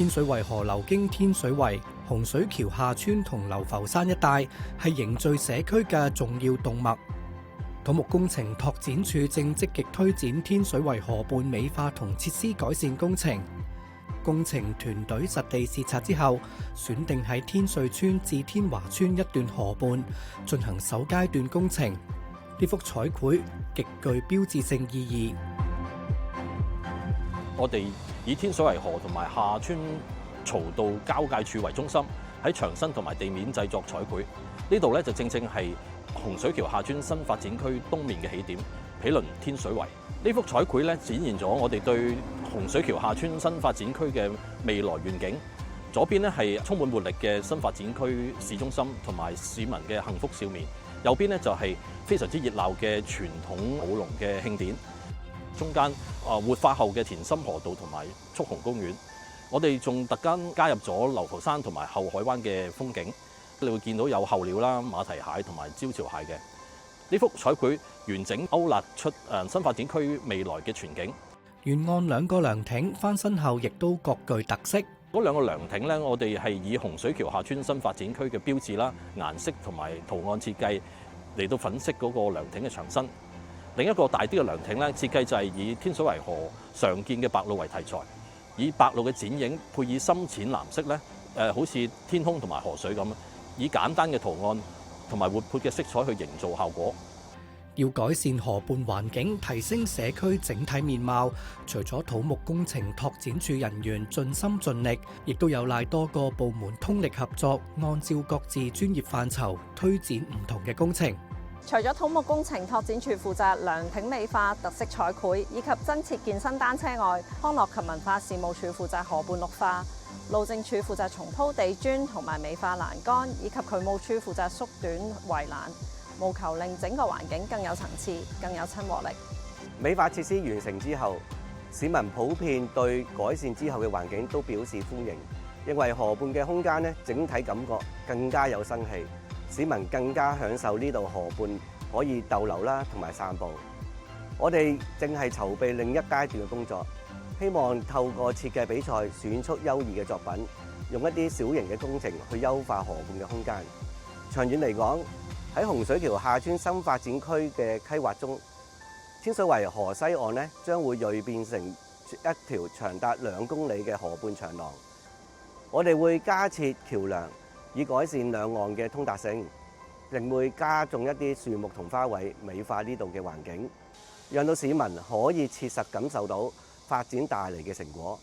天水圍河流經天水圍、洪水橋下村同流浮山一帶，係凝聚社區嘅重要動脈。土木工程拓展署正積極推展天水圍河畔美化同設施改善工程。工程團隊實地視察之後，選定喺天瑞村至天華村一段河畔進行首階段工程。呢幅彩繪極具標誌性意義。我哋以天水圍河同埋下村槽道交界處為中心，喺牆身同埋地面製作彩繪。呢度咧就正係洪水橋下村新發展區東面嘅起點，毗鄰天水圍。呢幅彩繪咧展現咗我哋對洪水橋下村新發展區嘅未來願景。左邊咧係充滿活力嘅新發展區市中心同埋市民嘅幸福笑面，右邊咧就係非常之熱鬧嘅傳統舞龍嘅慶典。中間活化後嘅田心河道同埋蓄洪公園，我哋仲特登加入咗流浮山同埋後海灣嘅風景。你會見到有候鳥啦、馬蹄蟹同埋招潮蟹嘅。呢幅彩繪完整勾勒出新發展區未來嘅全景。沿岸兩個涼亭翻新後，亦都各具特色。嗰兩個涼亭咧，我哋係以洪水橋下村新發展區嘅標誌啦、顏色同埋圖案設計嚟到粉飾嗰個涼亭嘅牆身。另一個大啲嘅涼亭咧，設計就係以天水圍河常見嘅白鷺為題材，以白鷺嘅剪影配以深淺藍色咧，好似天空同埋河水咁，以簡單嘅圖案同埋活潑嘅色彩去營造效果。要改善河畔環境，提升社區整體面貌，除咗土木工程拓展處人員盡心盡力，亦都有賴多個部門通力合作，按照各自專業範疇推展唔同嘅工程。除咗土木工程拓展處負責涼亭美化、特色彩繪以及增設健身單車外，康樂及文化事務處負責河畔綠化，路政署負責重鋪地磚同埋美化欄杆，以及渠務處負責縮短圍欄，務求令整個環境更有層次、更有親和力。美化設施完成之後，市民普遍對改善之後嘅環境都表示歡迎，認為河畔嘅空間整體感覺更加有生氣。市民更加享受呢度河畔可以逗留啦，同埋散步。我哋正係籌備另一階段嘅工作，希望透過設計比賽選出優異嘅作品，用一啲小型嘅工程去優化河畔嘅空間。長遠嚟講，喺洪水橋下村新發展區嘅規劃中，天水圍河西岸將會鋭變成一條長達2公里嘅河畔長廊。我哋會加設橋梁，以改善兩岸嘅通達性，並會加種一啲樹木同花卉，美化呢度嘅環境，讓到市民可以切實感受到發展帶嚟嘅成果。